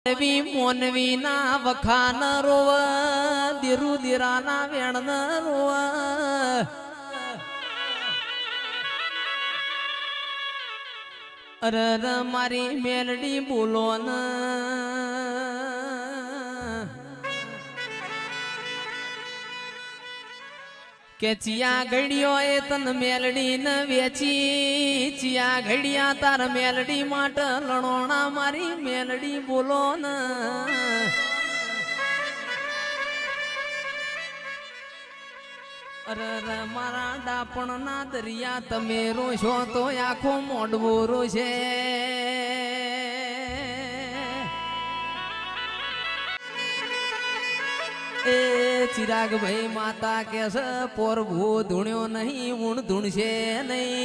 મોનવી ના વખાન રોવ દીરુ દીરાના વેણ રોવ અરે મારી મેલડી બોલો ન કે ચિયા ઘડિયો એ તન મેલડી ન વેચી ચિયા ઘડિયા તાર મેલડી માટે લણોણા મારી મેલડી બોલો ન અરે મારા ડાપણ ના દરિયા તમે રોશો તો આખો મોડવો રોશે એ ચિરાગ ભાઈ માતા કે છે પોર ભૂ ધૂણ્યો નહીં ઊણ ધૂણશે નહીં